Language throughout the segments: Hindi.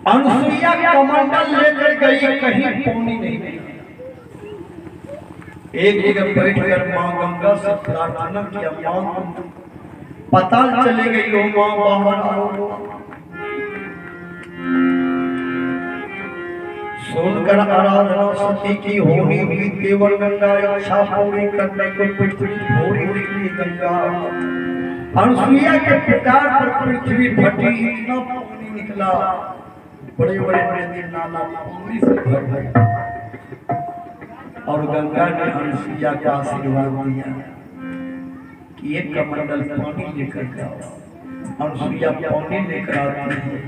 अनुसुईया कमंडल लेकर गई, कहीं पौनी नहीं गई। एक जगह बैठकर मां गंगा से प्रार्थना किया, मां पता चले गई हो मां बाहर आओ। सुनकर आराधना सती की होनी भी केवल गंगा इच्छा पूरी करने को पृथ्वी भोरी निकली गंगा। अनुसुईया के पुकार पर पृथ्वी फटी, इतना पानी निकला, बड़े बड़े नदी नाला पानी से भर गए। और गंगा ने अनुसुईया का आशीर्वाद दिया कि एक कमंडल पानी लेकर जाओ। अनुसुईया पानी लेकर आती है,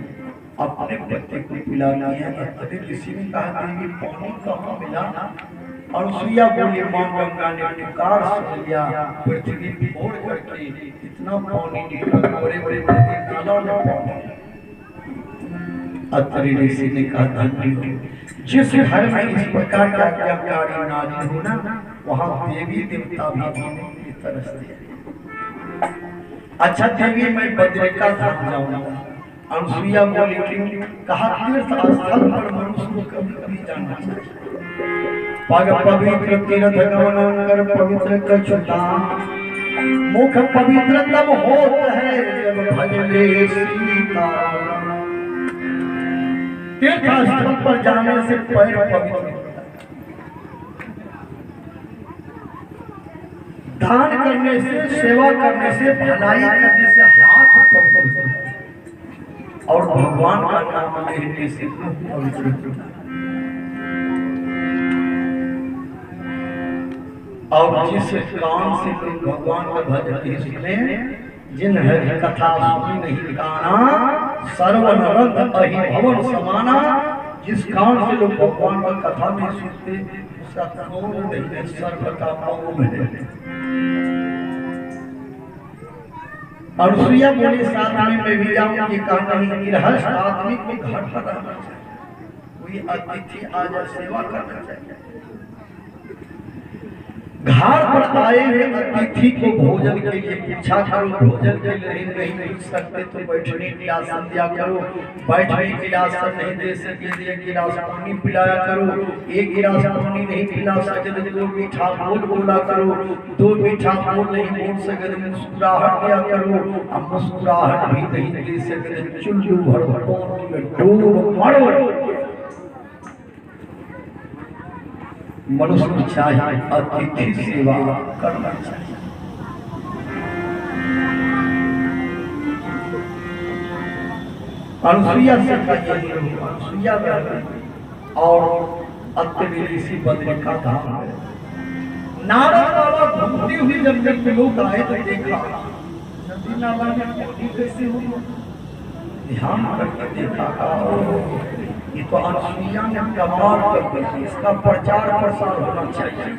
अपने पति को पिलानी है। अरे ऋषि ने कहा देवी पानी कहाँ मिला? अनुसुईया बोली मां गंगा ने पुकार सुन लिया, पृथ्वी फोड़ करके इतना पानी निकला, बड़े बड़े नदी नाला में पानी। अत्रि ऋषि ने कहा धन्य हो, जिस घर में इस प्रकार का ज्ञानकारी नारी हो ना, वहां देवी देवता भी तरसते हैं। अच्छा देवी मैं बद्रिका धाम जाऊंगा। अनुसुईया बोली क्यों? कहा तीर्थ स्थल पर मनुष्य को कभी कभी जाना चाहिए। पवित्र तीर्थ गमन कर पवित्र कछुता, मुख पवित्र तब होता है जब भजले सीता। तीर्थ स्थल पर जाने से पैर पवित्र होता है, दान करने से, सेवा करने से, भलाई करने से हाथ पवित्र होता है, और भगवान का नाम लेने से पवित्र होता है। और जिस कान से तुम भगवान का भजन सुने, जिन हरि कथा सुनी नहीं काना, सर्वन रंग अहि भवन समाना। जिस कान से लोग भगवान का कथा नहीं सुनते, उसका कौन नहीं सर्व का पाँव में। अनुसुईया बोली साथ में मैं भी जाऊं, ये कहा नहीं, गृहस्थ आदमी को घर पर रहना चाहिए, कोई अतिथि आ जाए सेवा करना चाहिए। घर पर आए हुए अतिथि को भोजन के लिए पूछा करो, भोजन के लिए नहीं पूछ सकते तो बैठने के आसन दिया करो, बैठने के आसन नहीं दे सके एक गिलास पानी पिलाया करो, एक गिलास पानी नहीं पिला सके तो दो मीठा बोल बोला करो, दो मीठा बोल नहीं बोल सके तो मुस्कुराहट दिया करो, अब मुस्कुराहट भी नहीं दे सके तो चुल्लू भर पानी में डूब मरो। मनुष्य को चाहिए अतिथि सेवा करना चाहिए। अनुसुईया से अनुसुईया और अत्रि ऋषि बद्रिका धाम है। नारद बाबा घूमती हुई जब जब लोग आए तो देखा नदी नाला में पानी कैसे हो, ध्यान करके देखा ये तो अनुसुईया ने कमाल कर दिया, इसका प्रचार प्रसार होना चाहिए।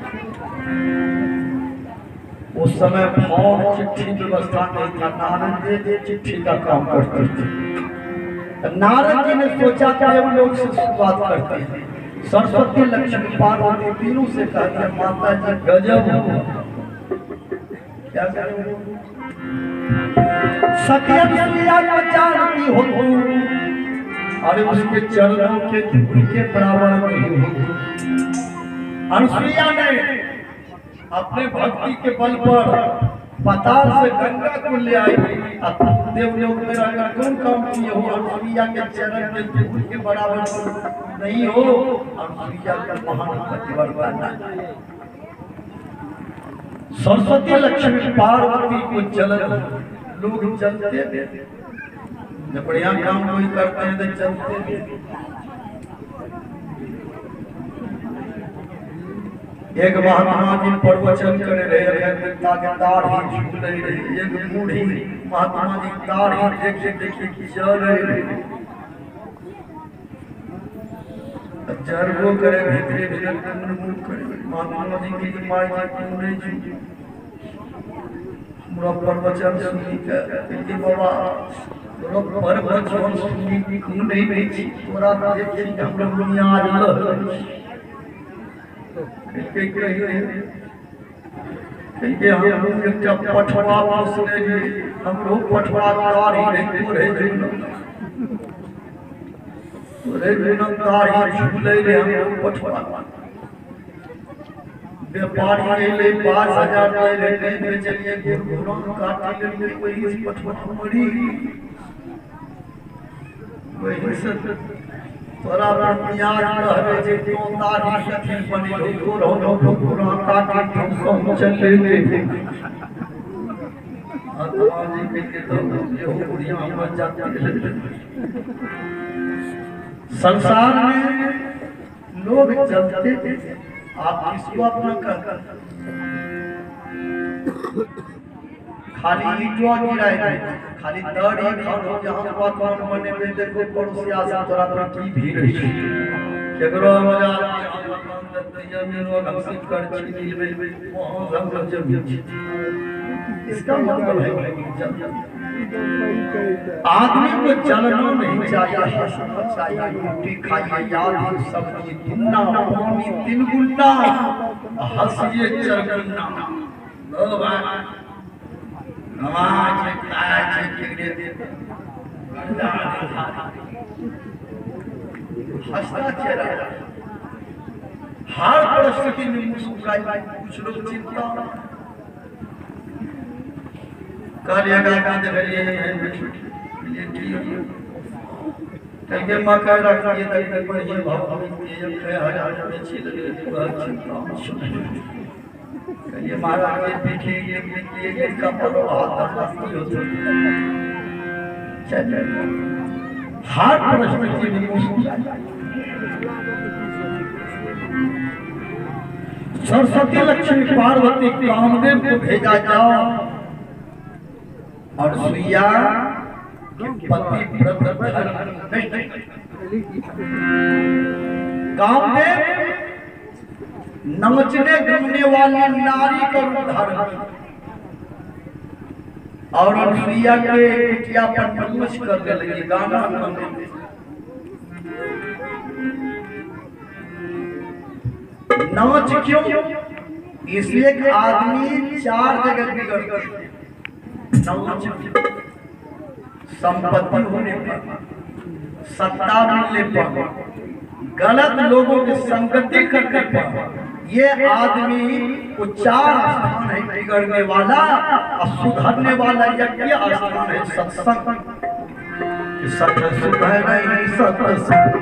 उस समय फोन चिट्ठी व्यवस्था नहीं था, नारद जी चिट्ठी का काम करते थे। नारद जी ने सोचा कि हम लोग से शुरुआत करते हैं। सरस्वती लक्ष्मी पार्वती तीनों से कहते हैं माता जी गजब हो, क्या करें? सत्य अनुसुईया को जानती हो, अरे उसके चरणों के धूल के बराबर नहीं हो। अनुसुईया ने अपने भक्ति के बल पर पाताल से गंगा को ले आई। देवलोक में रहकर कौन काम किए हो? अनुसुईया के चरण के धूल के बराबर नहीं हो। अनुसुईया का महान पतिव्रता है। सरस्वती लक्ष्मी पार्वती को जलन लोग चलते थे, जब बढ़िया काम कोई करते हैं तो चलते थे। एक महात्मा जी प्रवचन कर रहे हैं, दाढ़ी झूल रही है, एक बूढ़ी महात्मा जी दाढ़ी देखिए चल रहे जरबो करे भीतरे भीतर मुंह करे महात्मा जी की माई जी क्यों नहीं जी हमरा प्रवचन सुनी के बाबा लोग प्रवचन सुनी क्यों नहीं बेची तोरा देखी हम लोग दुनिया आज के हम लोग एक पठवा पोसने जी हम लोग पठवा तारी नहीं रहे रे तारी झूले रे हम लोग पठवा व्यापारी ले 5000 ले ले चलिए गुरु काट ले कोई इस पठवा मरी वही से तोरा प्यार रहबे जे तो तारी सखी बनी को रहो गुरु काट हम चले ले आत्मा जी के तो ये हो बुढ़िया हम जाते संसार में लोग चलते थे, आप इसको अपना कर खाली ईटवा गिराए खाली दड़ी खाओ जहां पकवान बने में देखो पड़ोसी आसा तोरा पर की भीड़ है केकरो मजा भगवान दत्तैया में लोग हमसे कर छीन ले वहां हम लोग जब इसका मतलब है आदमी को जलना नहीं चाहिए, हंसना चाहिए, रोटी खाइए याद सब्जी दुन्ना पानी 3 गुना हंसिए 4 गुना नमाज काज हंसना चेहरा हर परिस्थिति में मुस्कुराई कुछ लोग चिंता कार्यागा का देखिए तके मका रखिए तके बढ़िया भाव ये जब 6000 में छी लगे बहुत चिंता कहिए महाराज के पीछे एक का परो हाथ रखती हो तो चल हर परिस्थिति में मुस्कुराए सरस्वती लक्ष्मी पार्वती कामदेव को भेजा जाओ और सुइया पति व्रत कामदेव नमचने गमने वाली नारी का रूप धारण और सुइया के पिटिया पर नमच करने लगी गाना गाने नमच क्यों इसलिए कि आदमी 4 जगह बिगड़ता है संपत्ति होने पर सत्ता मिलने पर गलत लोगों की संगति करने पर ये आदमी को 4 स्थान है बिगड़ने वाला और सुधरने वाला यज्ञ स्थान है सत्संग सत्य सुख है नहीं सत्संग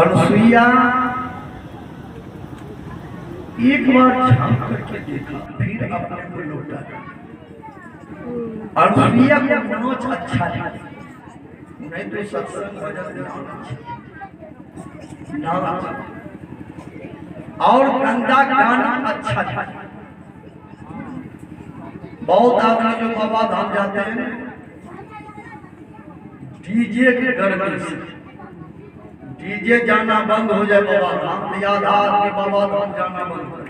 अनुसुईया एक बार झांक करके देखा फिर अपने को लौटा अनुसुईया को मनोज अच्छा लगा नहीं तो सत्संग भजन नाम और गंगा गाना अच्छा था। बहुत आदमी जो बाबा धाम जाते हैं डीजे के गर्मी से डीजे जाना बंद हो जाए बाबा धाम याद आदमी बाबा धाम जाना बंद कर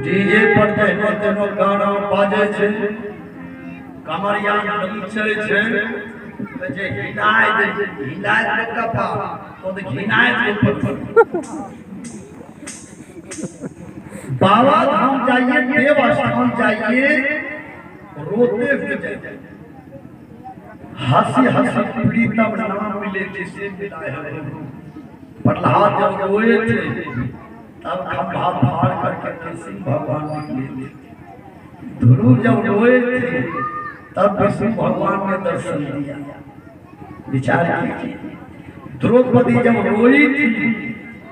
डीजे पर तेनो गाना बाजे छे कमरिया नचे छे जे हिलाय के कपा तो घिनाय के बाबा धाम जाइए, देव स्थान जाइए, रोते हुए जाइए, हंसी हंसी प्रीतम नाम मिले जिसे मिला है। प्रहलाद जब रोए थे तब खंभा फाड़ करके नरसिंह भगवान निकले थे। ध्रुव जब रोए थे तब विष्णु भगवान ने दर्शन दिया। विचार कीजिए, द्रौपदी जब रोई थी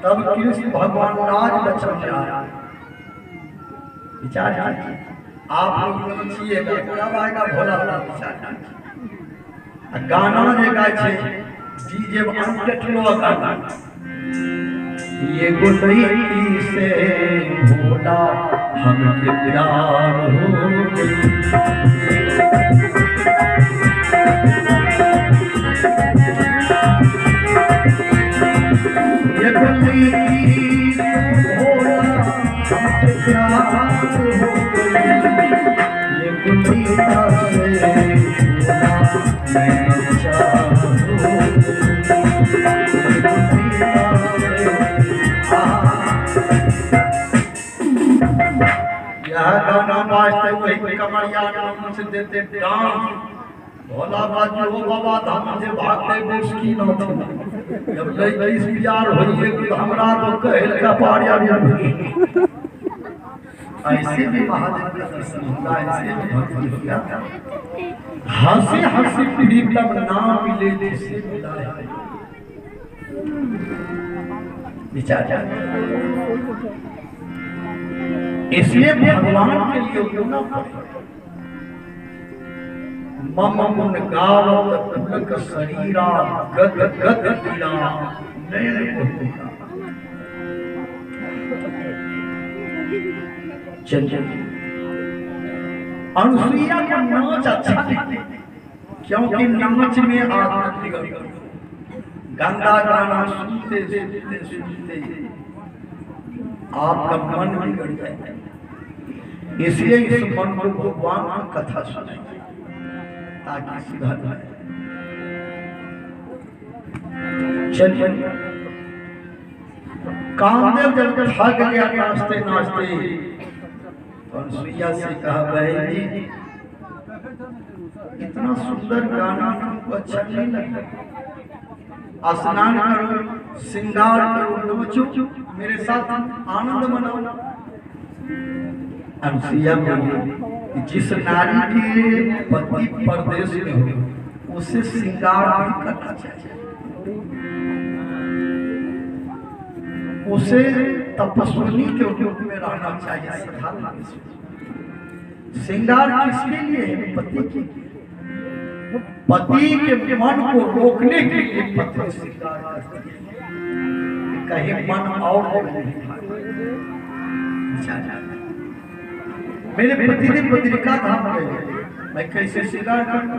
तब कृष्ण भगवान राज लक्ष्मण में आया। विचार कीजिए, आप लोग पूछिएगा कब आएगा भोला बाबा। विचार कीजिए, गाना जे गाय छे डीजे अनकटलो गाना, ये गुलई से भोला हमके प्यार हो ये गुलई भोला हमके प्यार हो ये गुलई से गाना बाजते वही कमरिया नाम से देते डांस। भोला बाजी हो बाबा धाम से भागते मुश्किल होती। जब लई प्यार होइए कि हमरा तो कहल का पारिया भी ऐसे भी महादेव का दर्शन होता है, ऐसे भी भक्ति होता है। हंसी हंसी प्रीतम नाम मिले जिसे मिला है। विचार इसलिए भगवान के लिए होना पड़ेगा। मम मुन गावत पुलक शरीरा गद गद पीरा नयन होता। चल अनुसुईया का नाच अच्छा लगता, क्योंकि नाच में आदत बिगड़ गई। गंदा गाना सुनते सुनते सुनते आपका मन बिगड़ जाए। इसलिए इस मन को भगवान की कथा सुनाइए ताकि सुधर जाए। चलिए, कामदेव जब थक गया नाचते नाचते तो अनुसुईया से कहा, बहन जी इतना सुंदर गाना तुमको अच्छा नहीं लगता? स्नान करो, श्रृंगार करो, नाचो, मेरे साथ आनंद मनाओ। अनुसुईया बोली, जिस नारी के पति परदेश में हो उसे श्रृंगार नहीं करना चाहिए, उसे तपस्विनी के रूप में रहना चाहिए। श्रृंगार किसके लिए है? पति के लिए। पति के मन को रोकने के लिए पत्नी श्रृंगार करती है, कहीं मन और मेरे पतिदेव बद्रिका धाम गए, मैं कैसे श्रृंगार करूं?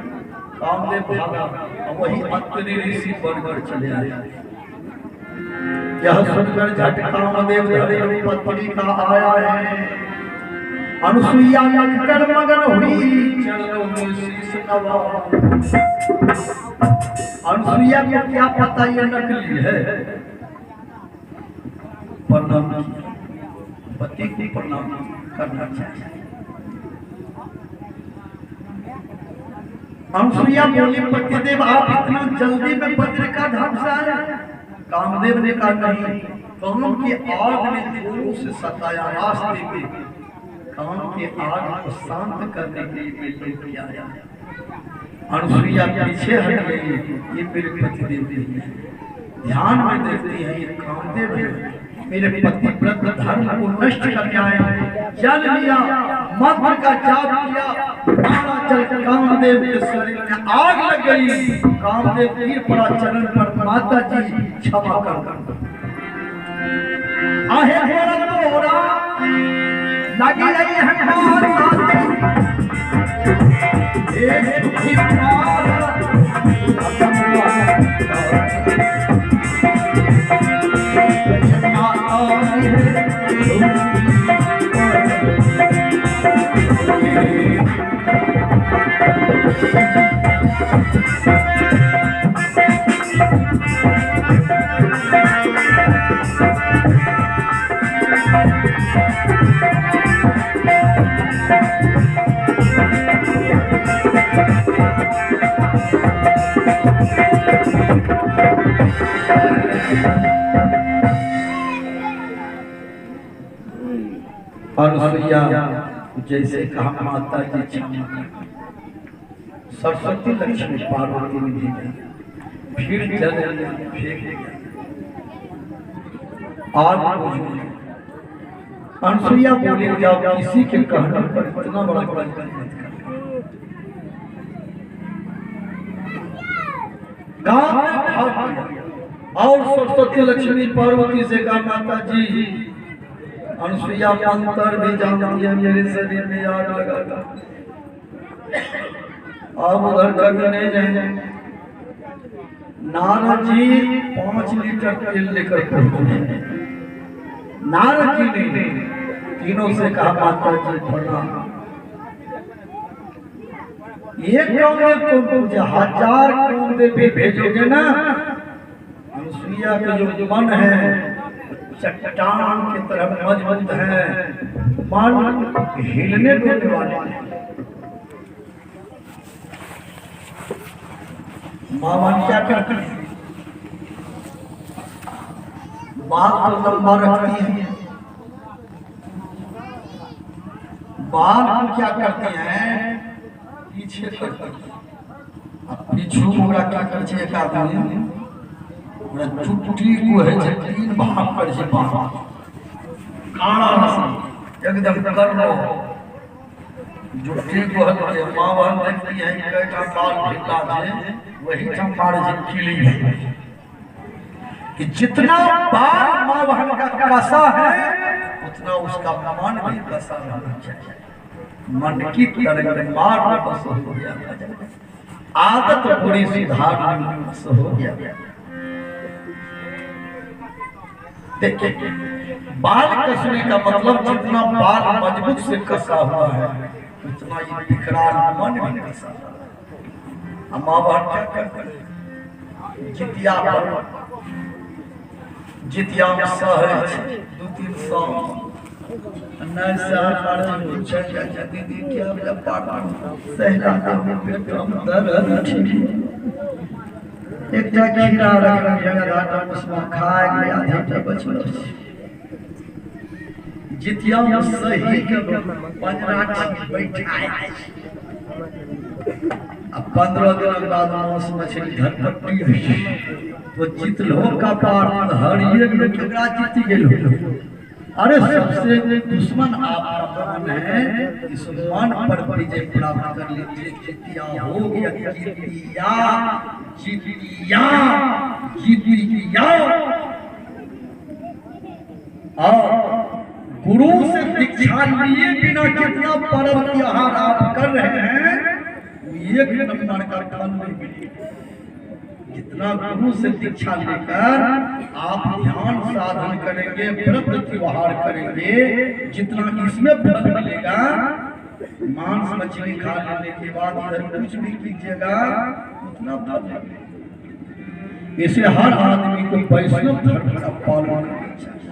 कामदेव भागा, वही अत्रि ऋषि बनकर चले आए। यह सुनकर झट कामदेव धरे पत्नी का आया है। अनुसुईया कर मगन हुई चरणों में शीश नवा। अनुसुईया को क्या पता ये नकली है? प्रणाम, पति को प्रणाम करना चाहिए। अनुसुईया बोली, पतिदेव आप इतना जल्दी में बद्रिका धाम से आए? कामदेव ने कहा, नहीं, काम की आग ने जोरों से सताया, रास्ते में काम की आग को शांत करने के लिए मैं आया। अनुसुईया पीछे हट गई, ये मेरे पतिदेव हैं। ध्यान में देखती है ये कामदेव है, मेरे पति व्रत धर्म को नष्ट करके आए। जल लिया, मंत्र का जाप किया, चल कामदेव के शरीर में आग लग गई। कामदेव गिर पड़ा चरण पर, माता जी क्षमा कर। आहे तोरा लगी रही है अनुसुईया जैसे कहा माता जी क्षमा, सरस्वती लक्ष्मी पार्वती ने फिर जल फेंक दिया। अनुसुईया बोली जाओ किसी के कहने पर इतना बड़ा बलिदान मत कर। और सरस्वती लक्ष्मी पार्वती से कहा माता जी अनुसुईया मंत्र भी जानती है, मेरे शरीर में आग लगा। अब उधर कभी नहीं जाए। नारद जी 5 लीटर तेल लेकर पहुंचे। नारद जी ने तीनों से कहा माता जी प्रणाम। एक कौन को 1000 कौन दे भेजोगे ना, अनुसुईया का जो मन है चट्टान की तरह मजबूत है, मन हिलने डुलने वाले हैं। मामा क्या करती है, बाल को लंबा रखती है। बाल को क्या करती है पीछे करती है। पीछू पूरा क्या करती है चुट्टी को है 3 भाग कर से काड़ा एकदम कर लो। जुट्टी को है माँ बहन देखती है कैटा बाल ढीला है, वही चंपाड़ जी खिली है कि जितना बाल माँ बहन का कसा है उतना उसका मन भी कसा रहना चाहिए। मन की तरह मार बस हो गया, आदत पूरी सुधार बस हो गया। देखिए बाल कसने का मतलब जितना बाल मजबूत से कसा हुआ है उतना ये विकराल मन भी कसा। माँ बाप क्या करते हैं जितिया में सहज 2-3 सौ नहीं सहज पूछा क्या दीदी क्या सहला एक खीरा रख जगह उसमें खाए गया आधा बचल। जितिया में सही के 15 बैठाए। अब 15 दिन बाद मांस मछली धरपट्टी हुई तो जितलो का पार हरिये में केकरा जीत गेलो। अरे सबसे दुश्मन आपका मन है, इस मन पर विजय प्राप्त कर लीजिए। जितिया हो गया जितिया जितिया जितिया। और गुरु से दीक्षा लिए बिना कितना पर्व त्योहार आप कर रहे हैं, एक नंबर का फल नहीं मिलेगा। जितना गुरु से दीक्षा लेकर आप ध्यान साधन करेंगे, व्रत त्योहार करेंगे, जितना इसमें फल मिलेगा। मांस मछली खा लेने के बाद इधर कुछ भी कीजिएगा उतना फल मिलेगा। इसलिए हर आदमी को वैष्णव धर्म का पालन करना चाहिए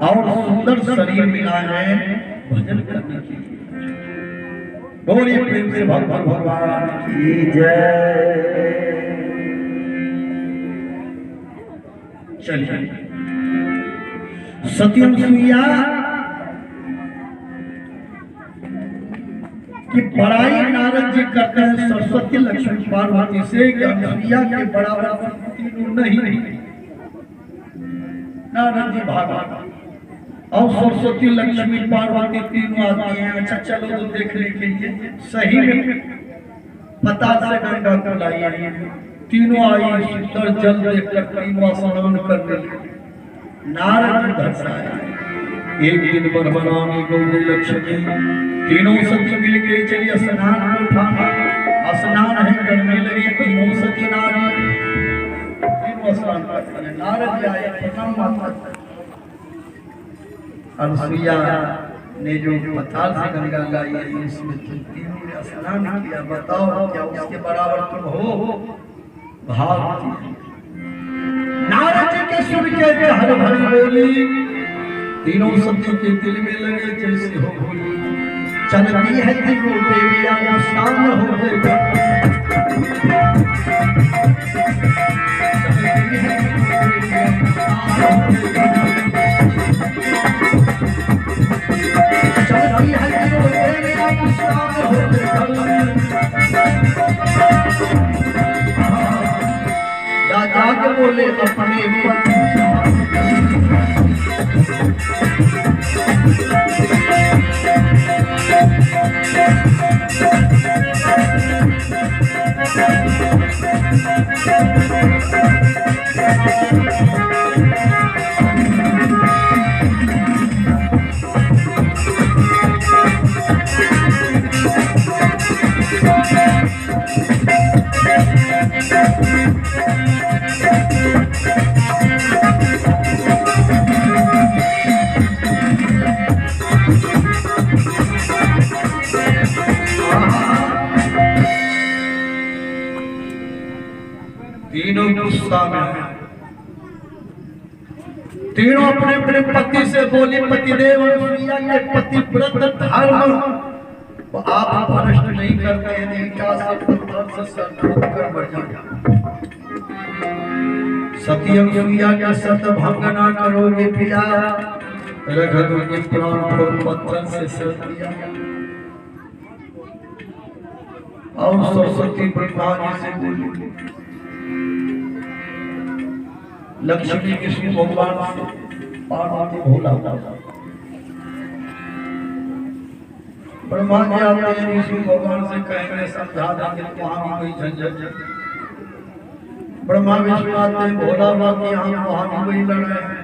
और सुंदर शरीर मिला है भजन करने के लिए। गौरी प्रेम से भगवान की जय। चलिए सती अनुसुईया की बड़ाई नारद जी करते हैं सरस्वती लक्ष्मी पार्वती से कि अनुसुईया के बराबर तीनों नहीं। नारद जी भागा और सरस्वती लक्ष्मी पार्वती तीनों आती हैं। अच्छा चलो तो देखने के लिए सही में पता से गंगा को लाई। तीनों आई सुंदर जल देखकर तीनों स्नान करने लगे। नारद जी घर से आए। एक दिन बरबरानी गौरी लक्ष्मी तीनों सती मिल के चलिए स्नान को उठाना। स्नान है करने लगी तीनों सती नारी, तीनों स्नान करते हैं। नारद जी आए प्रणाम माता। अनुसुईया ने जो पताल से गंगा लाई है उसमें तीनों ने स्नान किया। बताओ क्या उसके बराबर तुम हो? भाव नारद जी के सुन के हर भरी बोली तीनों सती के दिल में लगे जैसे हो होली, चलती है तीनों देवियां शाम हो गई, चलती है जाके बोले अपने तीनों गुस्सा में, तीनों अपने अपने पति से बोले पतिदेव के पतिव्रत धर्म आप भ्रष्ट नहीं करते हैं, ईटा से पत्थर से सर ठोक कर मर जाएगा। सती अनुसुईया का सत भंग ना करोगे पिया, रघुवर के प्राण को पत्थर से सर दिया। और सरस्वती ब्रह्मा जी से बोली, लक्ष्मी विष्णु भगवान से, पार्वती भोला ब्रह्मा जी आते हैं विष्णु भगवान से कहेंगे समझा देंगे वहां भी कोई झंझट। ब्रह्मा विष्णु आते हैं भोला बाबा यहाँ वहां भी कोई लड़ाई है।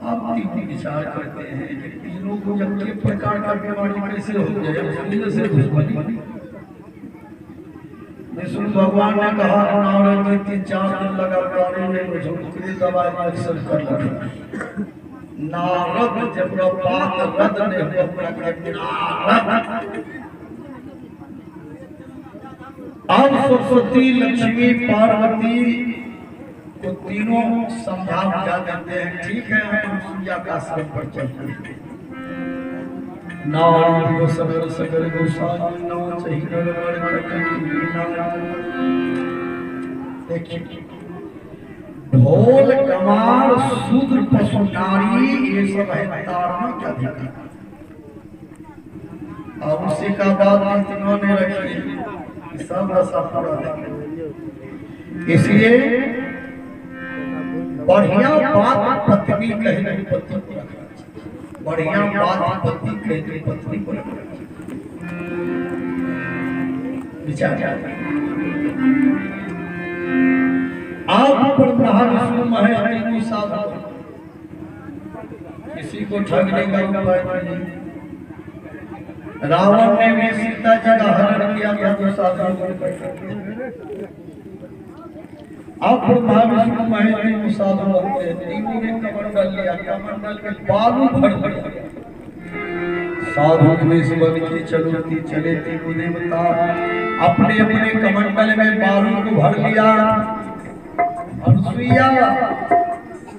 आप तीन विचार करते हैं कि तीनों को जब के प्रकार का बीमारी कैसे हो जाए से दुश्मनी। विष्णु भगवान ने कहा नारद जी 3-4 दिन लगातार दवाई अक्सर कर लगे। नारद जब बात रद ने अब सरस्वती लक्ष्मी पार्वती को तीनों समझा बुझा देते हैं, ठीक है हम सूर्या का आश्रम पर चलते हैं। नारायण को सगर सगर गोसाई नौ चाहिए गड़बड़ देखिए ढोल कमार शूद्र पशु नारी ये सब है धार्मिक अधिकार। अब उसी का बात इन्होंने रखी सब रसा, इसलिए बढ़िया बात पत्नी कहे पति को रखना चाहिए, बढ़िया बात पति कहे पत्नी को रखना चाहिए। विचार आप ब्रह्मा विष्णु महेश साधु किसी को ठगने का उपाय नहीं। रावण ने भी सीता जी का हरण किया था तो साधु आप ब्रह्मा विष्णु महेश साधु होते हैं। तीनों ने कमंडल लिया, कमंडल में बालू भर भर साधु में सुबह की चलती चले तीनों देवता अपने अपने कमंडल में बालू को भर लिया। अनुसुईया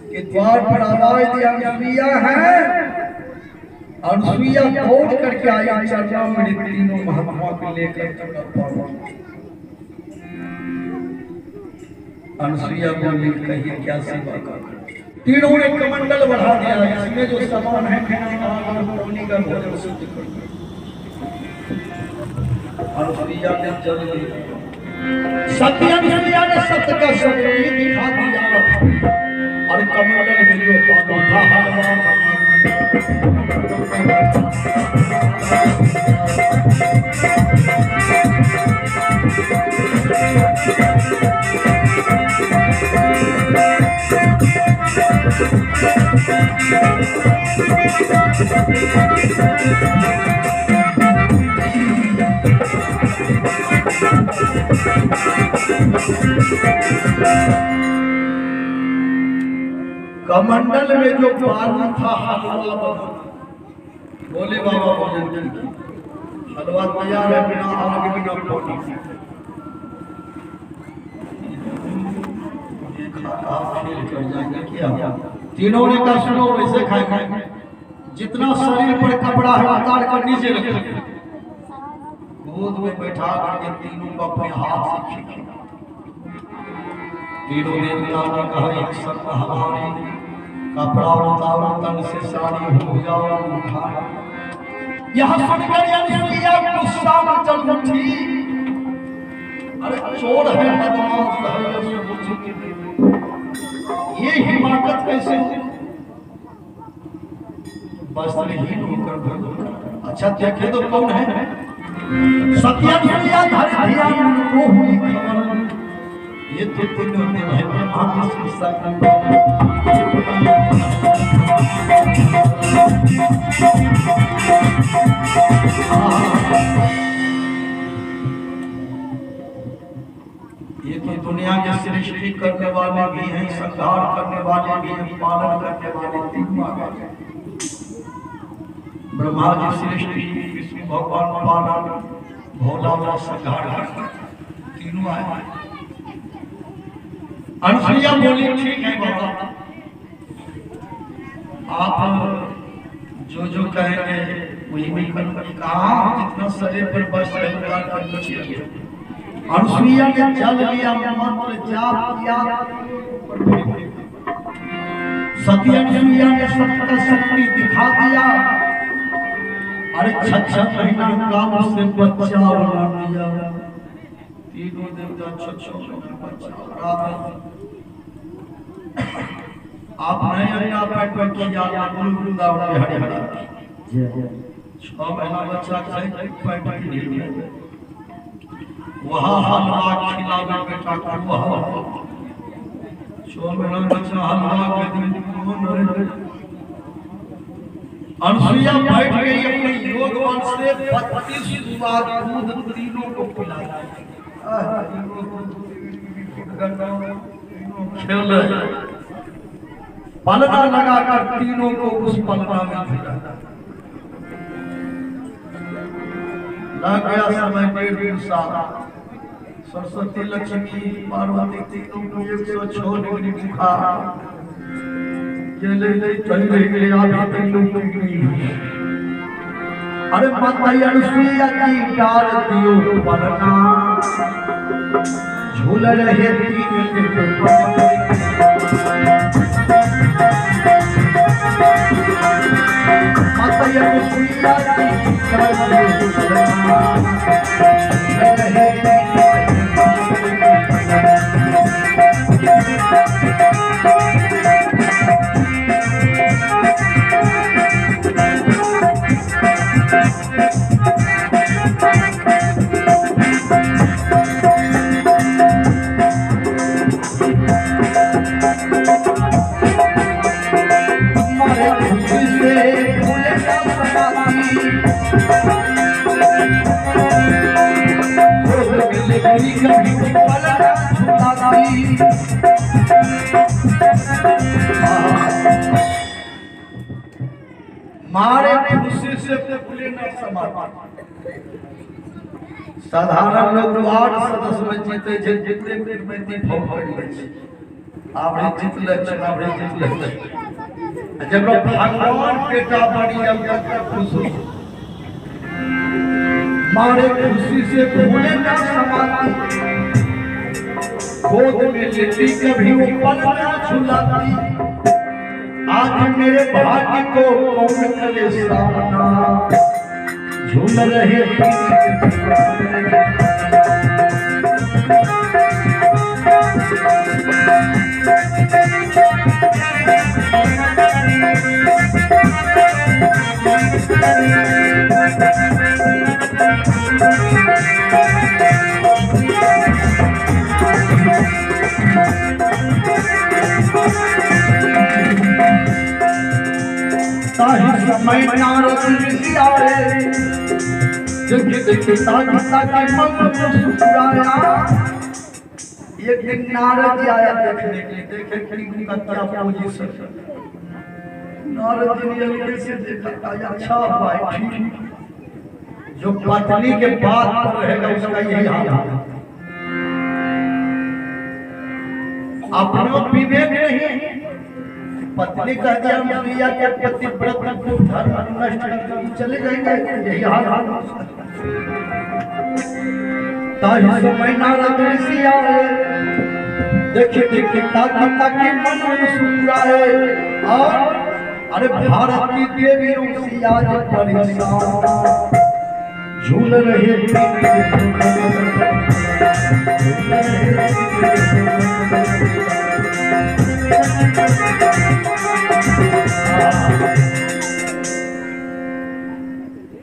के द्वार पर आवाज दिया अनुसुईया है। अनुसुईया दौड़ करके आई चर्चा में तीनों महात्मा को लेकर अनुसुईया बोली कहिए क्या सेवा कर। तीनों ने कमंडल बढ़ा दिया, इसमें जो सामान है पानी का भोजन सिद्ध कर दिया। अनुसुईया ने जल दिया, सत्य अनुसुईया ने सत्य का शक्ति दिखा दिया और कमंडल में जो पानी था कमंडल में जो बालू था हलवा बना। बोले बाबा भोजन की हलवा तैयार है, बिना आग बिना पानी। खाता फेल कर जाएंगे क्या? तीनों ने कहा सुनो वैसे खाएंगे, जितना शरीर पर कपड़ा है उतार कर नीचे रखें, गोद में बैठा करके तीनों को अपने हाथ से खिलाया। तीनों देवता ने कहा एक शर्त हमारी, कपड़ा उतारो तन से साड़ी हो जाओ उठाओ। यहाँ सुनकर अनुसुईया गुस्सा में चल उठी, अरे चोर है बदमाश है, ये हिमाकत कैसे हो? वस्त्रहीन होकर भगवान, अच्छा देखे तो कौन है? सत्यानुसुईया धैर्य उनको हुई खबर, ये तो तीनों ने है ब्रह्मा विष्णु शंकर। ये तो दुनिया की सृष्टि करने वाले भी हैं, संहार करने वाले भी हैं, पालन करने वाले तीनों आ गए। ब्रह्मा जी सृष्टि, विष्णु भगवान पालन, भोला बाबा संहार, तीनों आए। अनुसुईया बोली ठीक है बाबा, आप जो जो कहेंगे वही मैं करूंगी। कहा जितना शरीर पर बस रहा है। अनुसुईया ने जल लिया, मंत्र जाप किया, सती अनुसुईया ने सबका शक्ति दिखा दिया। अरे 6 महीना काम से बच्चा बना दिया, तीनों देवता 6 महीना बच्चा। आप नहीं आप पैट किया गुरुदा हरे हरे 6 महीना बच्चा खाए पैट की वहाँ हलवा खिलावे बेटा को, वहाँ 6 महीना बच्चा हलवा के दिन अनुसुईया बैठ गई अपने योग बल से 32 बार दूध तीनों को पिलाया। पलना लगाकर तीनों को उस पलना में भिड़ा। लग गया समय 1.5 साल। सरस्वती लक्ष्मी पार्वती तीनों को 106 डिग्री बुखार, अरे माता अनुसुईया की डाल दियो पलना, झूल रहे माता अनुसुईया की डाल दियो पलना, झूल रहे मारे खुशी से फूले न समाता। साधारण लोग 8 सदस्य में जीते जे जितने में दी भोग कर ले आपने जीत ले आपने जीत ले। जब भगवान बेटा बड़ी अब तक खुश हो, मारे खुशी से फूले न समाती, गोद में लेटी कभी वो पल न झुलाती। आज मेरे भाग्य को कौन करे सामना, झूल रहे समय नारद ऋषि आए, जग पिता के मन को सुखराया। एक दिन नारद जी आया देखने के लिए, देखे कि उनका क्या पोजीशन है। नारद जी ने कैसे देखा, अच्छा हुआ ठीक, जो पत्नी के बात पर रहेगा उसका यही हाल है। अपना विवेक नहीं, पत्नी का दिया मैया के पति व्रत को धर्म नष्ट चले जाएंगे, यही हाल ताही समय नारद ऋषि आए, देखिए ताकि मन सुरा है, और अरे भारत की देवी ऋषि आज परेशान झूल रहे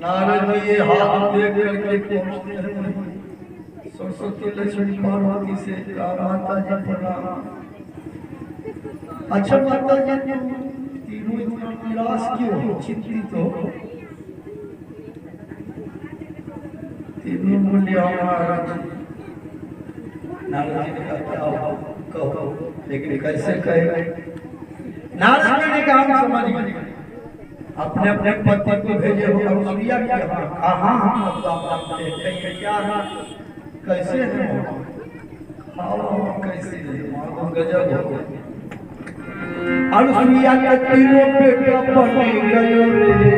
नारद ये हाथ देख करके पहुंचते हैं सरस्वती लक्ष्मी पार्वती से माता जी प्रणाम। अच्छा माता जी तीनों इतना निराश क्यों हो, चिंतित हो? तीनों बोले महाराज। नारद जी ने कहा कहो, लेकिन कैसे कहे? नारद जी ने कहा समझ गए, अपने अपने पति को भेजे हो अनुसुईया के यहाँ, कहाँ हम क्या कैसे कैसे गजब हो। अनुसुईया के तीनों बेटा बने गयो रे,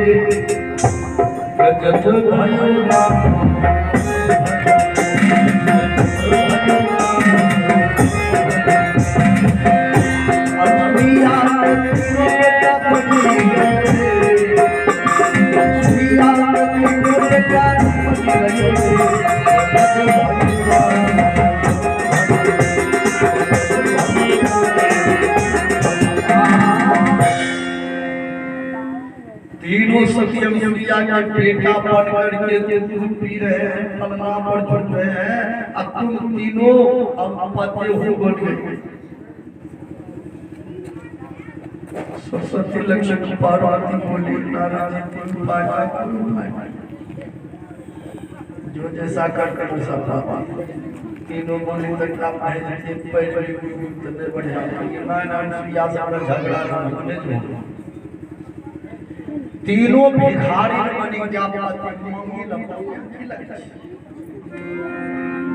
गजब भैया अनुसुईया के तीनों बेटा बने तीनों सखी अनुसुईया का बेटा बन करके दूध पी रहे हैं, फलना पर चढ़ रहे हैं, अब तुम तीनों अब पति हो बन गए। सरस्वती लक्ष्मी पार्वती बोली नाराज जो जैसा कर वैसा पापा। तीनों बोले तक आप पहले बढ़िया झगड़ा जो तीनों भिखारी बनी क्या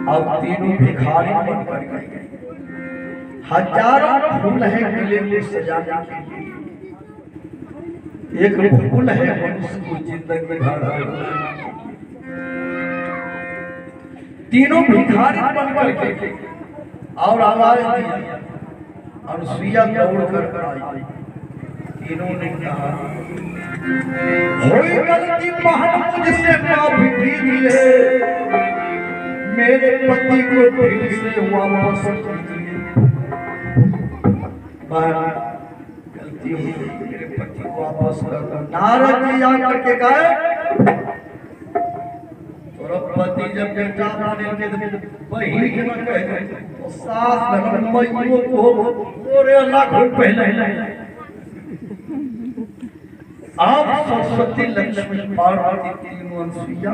अब तीनों भिखारी बन कर गए। हजारों फूल है गले में सजाने के लिए, एक फूल है मनुष्य को जिंदगी भर। तीनों भिखारी बन कर और आवाज दी, अनुसुईया दौड़ कर आई। तीनों ने कहा होई गलती महल मुझसे माफी कीजिए, मेरे पति को फिर से वापस कीजिए। गलती हुई, मेरे पति को वापस कर दो। नारद जी आकर के कहे तोरा पति जब बेटा माने के वही के न कहे तो सास धर्मइयो को पूरे अल्लाह को पहले आप सरस्वती लक्ष्मी पार्वती तीनों अनुसुईया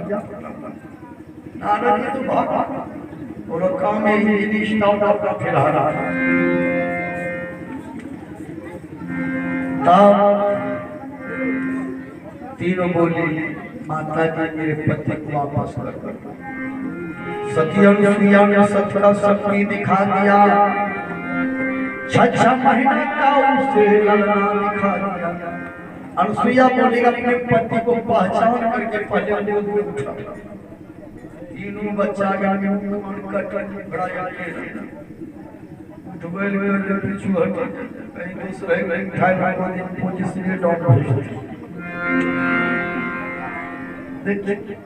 नारद जी तो भाग और काम में ही रिश्ता का फिरा रहा। तीनों बोले माता जी मेरे पति को वापस कर। सती अनुसुईया ने सत्य का शक्ति दिखा दिया, 6 महीने का उसे ललना दिखा दिया। अनुसुईया बोली अपने पति को पहचान करके पहले गोद में उठा। तीनों बच्चा आगे कट बड़ा डुबेल में पीछू हट कहीं दूसरे कहीं ठाई ठाई पोजीशन डॉक्टर देखिए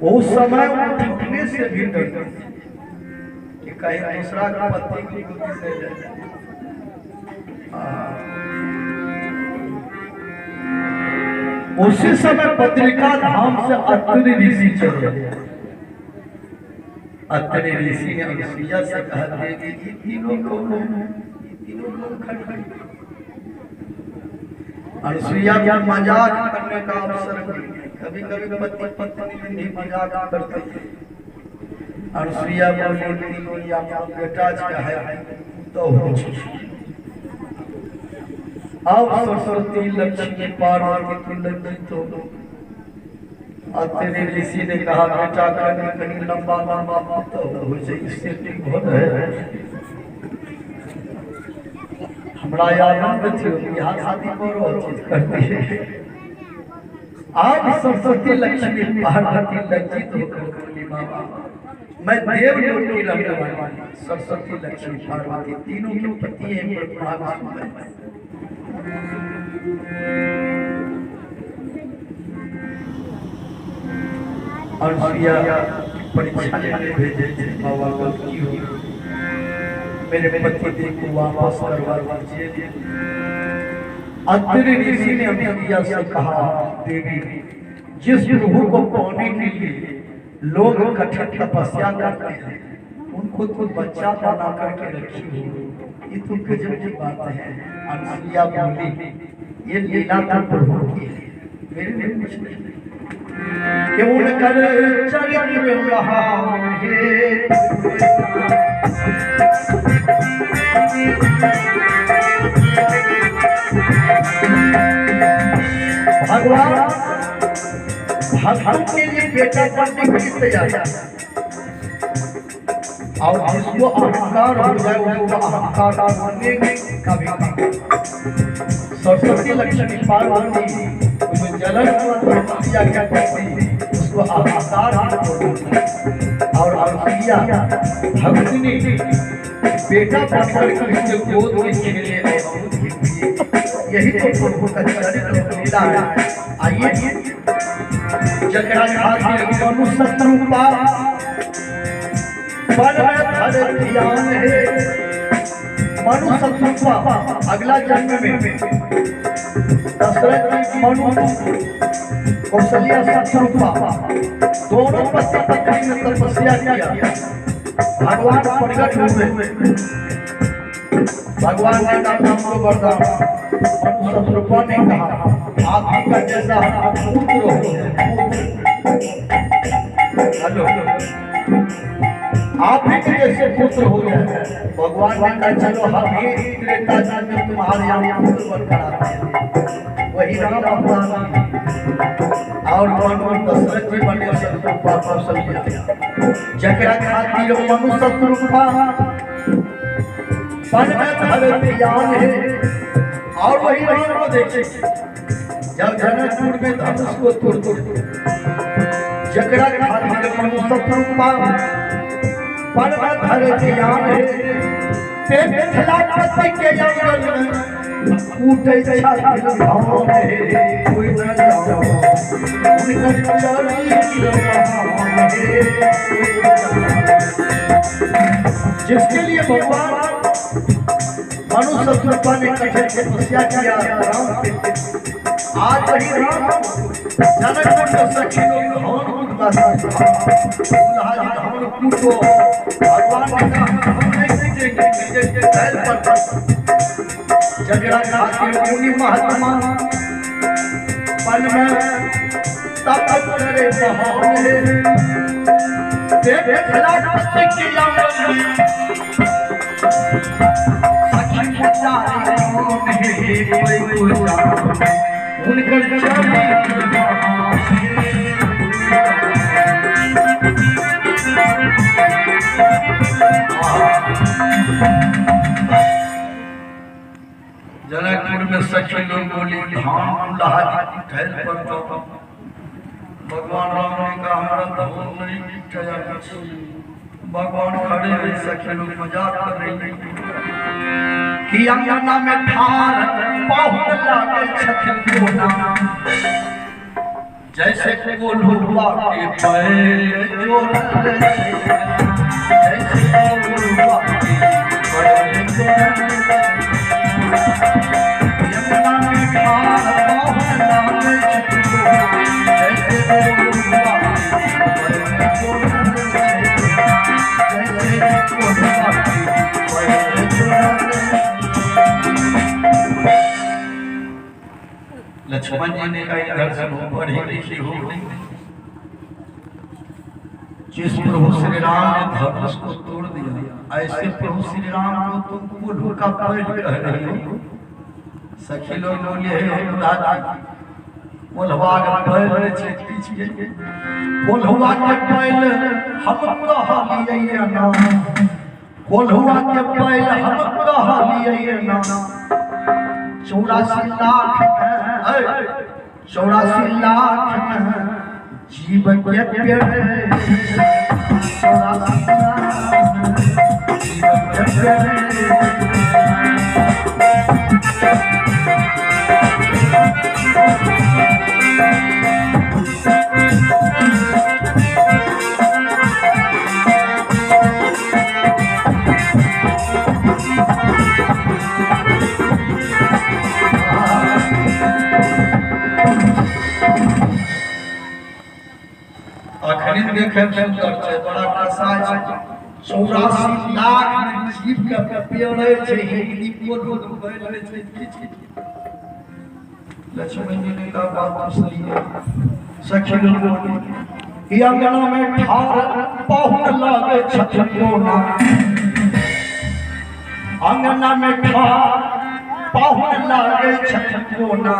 उस समय उठने से भी डरते कि कहीं दूसरा का पति की गोदी से जाए। उसी समय बद्रिका धाम से अत्रि ऋषि चले। अत्रि ऋषि ने अनुसुईया से कहा कि तीनों लोग खड़े। अनुसुईया का मजाक करने का अवसर कभी कभी पति पत्नी भी मजाक करते हैं। अनुसुईया बोली तीनों या बेटा का है तो अब सरस्वती लक्ष्मी पार्वती लज्जित हो। अत्रि ऋषि ने कहा बेटा कहीं लंबा लंबा पुत्र हो जाए, इससे ठीक हो है बड़ा आनंद थी यहाँ शादी पर चीज करती है। आज सरस्वती लक्ष्मी पार्वती लज्जित होकर बोली बाबा मैं देवलोक की रहने वाली सरस्वती लक्ष्मी पार्वती तीनों के पति हैं और परीक्षा लेने भेजे बाबा गलती हो मेरे पति देव को वापस करवा दीजिए। अत्रि ऋषि ने अम्बिका से कहा देवी जिस प्रभु को पाने के लिए लोग कठिन तपस्या करते हैं उनको तो बच्चा बना करके रखी हो ये तो गजब की बात है। अनसुईया बोली ये लीला तो प्रभु की है मेरे लिए कुछ नहीं क्यों न कर चरित्र रहा है भगवान भगवान के लिए बेटा बनने की तैयारी और जिसको अहंकार हो जाए उसको अहंकार बनने का भी सरस्वती लक्ष्मी पार्वती उसमें जलन किया क्या करती उसको अहंकार और अनसुईया भक्ति ने बेटा बनकर के गोद में खेले यही तो प्रभु का चरित्र लीला है। आइए जकरा खातिर मनुष्य रूपा बन धर ध्यान है मनुष्य रूपा अगला जन्म में दशरथ जी मनु कौशल्या शत्रुपा दोनों पति पत्नी ने तपस्या किया भगवान प्रकट हुए भगवान ने कहा हमको वरदान शत्रुपा ने कहा आपका जैसा पुत्र हो हेलो आप ही जैसे पुत्र हो गए भगवान ने कहा चलो हम ही त्रेता युग में तुम्हारे यहाँ पुत्र बनकर आते हैं वही राम अवतार और भगवान दशरथ जी बने शत्रुपा कौशल्या जकरा खातिर मनु शत्रुपा बन धर ध्यान है और वही राम को देखे जब जनकपुर में धनुष को तोड़ जकरा खातिर मनु शत्रुपा बन धर ध्यान है ते मिथिला पति के जंगल में कूटे छाती भाव है कोई न जाओ उनका चली रहा जिसके लिए भगवान मनु शत्रुपा ने कठिन तपस्या किया राम के आज वही राम जनकपुर के सखी लोग हवन उद्वासा हवन कूटो भगवान ने कहा हम नहीं देंगे के बैल पर जगड़ा खातिर मुनि महात्मा पल में तप करे बहाने देख खला पत्ते की जंगल सखी मुचारे कौन है कोई उनकर चली जनकपुर में सखी लोग बोली धाम ठहर पर तो भगवान राम ने कहा हमारा धन नहीं चया भगवान खड़े हुए सखी लोग मजाक कर रही कि अंगना में ठार बहुत लागे छठी कोना जैसे कोल्हुआ के पैर जोड़ जैसे कोल्हुआ के पैर जोड़ अंगना में ठार बहुत लागे छठी कोना जैसे कोल्हुआ के पैर जोड़ जैसे कोल्हुआ के पैर जोड़ लक्ष्मण जी ने कहा इधर से पढ़ी लिखी हो जिस प्रभु श्री राम ने धनुष को तोड़ दिया ऐसे प्रभु श्री राम को तुम कोल्हू का पैर कह रही हो सखी लोग बोले हे दादा कोल्हवा का पैर छींच के कोल्हवा के पैर हम कह लिए ना कोल्हवा के पैर हम कह लिए ना 84 लाख 84 लाख जीवन के प्यारे 84 लाख जीवन के प्यारे अखनी देखे सुंदर छे बड़ा कसा छे 84 लाख जीव के पेड़े छे हिंदी बोलो बोले छे किछि लक्ष्मण जी ने कहा बात सही है सखी लोग ये अंगना में ठार पहुन लागे छछकोना अंगना में ठार पहुन लागे छछकोना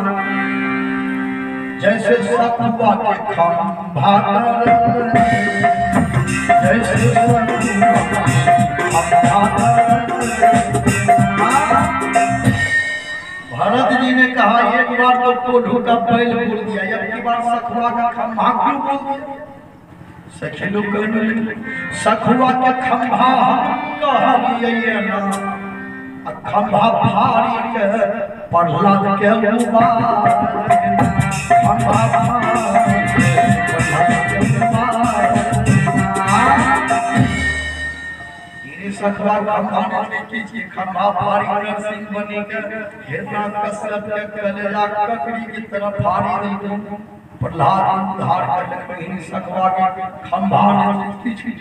जैसे सतुआ के खंभा जैसे भरत जी ने कहा एक बार तो कोल्हू का बैल बोल दिया एक बार सखुआ का खंभा क्यों बोल दिया सखी लोग कहने लगे सखुआ के खंभा हम कहलिए ना खंभा भारी के प्रहलाद के सखवा खंभा ने कीजिए खंभा भारी नरसिंह बने के हिरना कसरत के कलेजा ककड़ी की तरफ भारी नहीं दो प्रहलाद उद्धार कर कहीं सखवा के खंभा ने कीजिए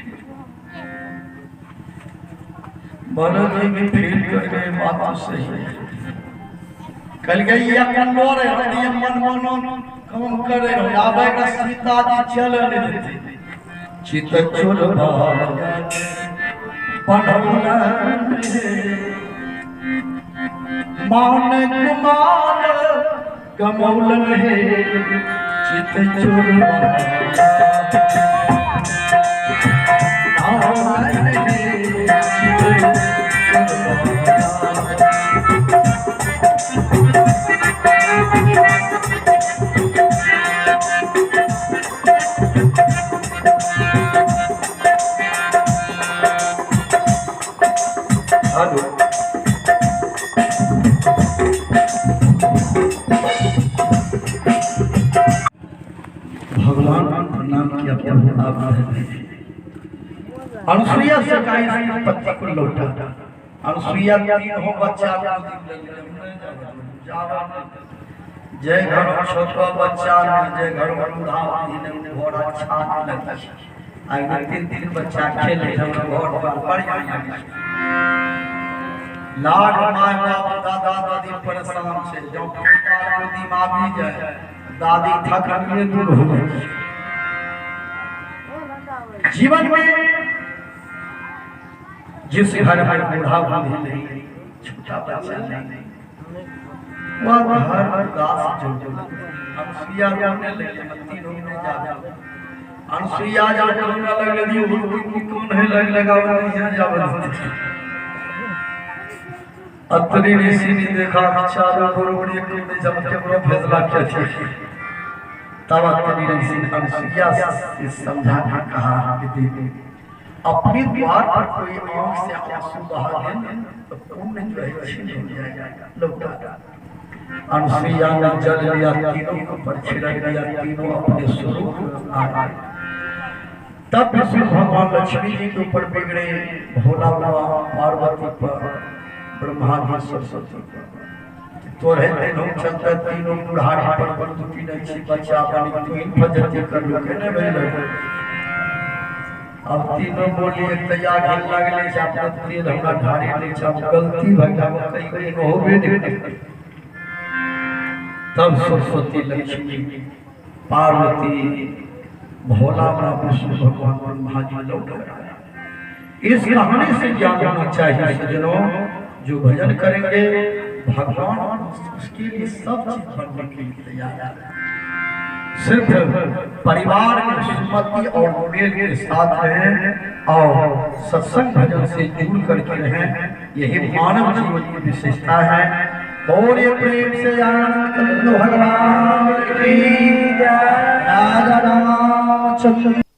मनो जी फेल कर गए बात तो सही है कल गई या कंडोर है मन मनो कम करे आवे का सीता जी चल लेते चित चोर पढ़ौला मान कुमार कमौलन है चित चोर भगवान प्रणाम किया प्रभु आप अनुसुईया से कहीं पति को लौटा अनुसुईया तीन हो बच्चा जय घर छोटा बच्चा जय घर बूढ़ा दिन घोड़ा छात लगा आगे तीन बच्चा खेले घर पर बढ़िया लाड माय बाप दादा दादी परेशान से जो गोदी मां भी जाए दादी थक के दूर हो गई जीवन में जिस घर में बूढ़ा भी नहीं छोटा बच्चा नहीं वह घर उदास जो अनुसुईया रोने लगे मत्ती रोने जा अनुसुईया जब रोने लगे दी वो कौन है लगा यहाँ जा अतरी ऋषि ने देखा चारों गोरों ने जब के फैसला किया था तब अतरी ऋषि ने अनुसुईया से समझाना कहा कि अपने द्वार पर कोई आंख से आंसू बहा दे तो पुण्य जो है छीन हो जाएगा लौटा अनुसुईया ने जल लिया तीनों को पर छिड़क दिया तीनों अपने स्वरूप आ गए तब विष्णु भगवान लक्ष्मी जी के ऊपर बिगड़े भोला बाबा पार्वती पर ब्रह्मा जी सरस्वती तोरे तीनों चलता तीनों बुढ़ाड़ी पर बंदूकी नहीं छी बच्चा बनी तीन फजती कर लो कहने भाई अब तीनों बोलिए तैयार घिन लगले जाते तेल हमरा ढारी ले जब गलती भगा कई कई होबे नहीं तब सरस्वती लक्ष्मी पार्वती भोला बाबा विष्णु भगवान ब्रह्मा जी लौट आए इस कहानी से ज्ञान होना चाहिए सज्जनों जो भजन करेंगे भगवान उसके लिए सब चीज करने के लिए तैयार है सिर्फ परिवार में सुमति और मेल के साथ रहें और सत्संग भजन से जुड़ करके रहें यही मानव जीवन की विशेषता है। और ये प्रेम से आनंद भगवान की जय। राजा रामचंद्र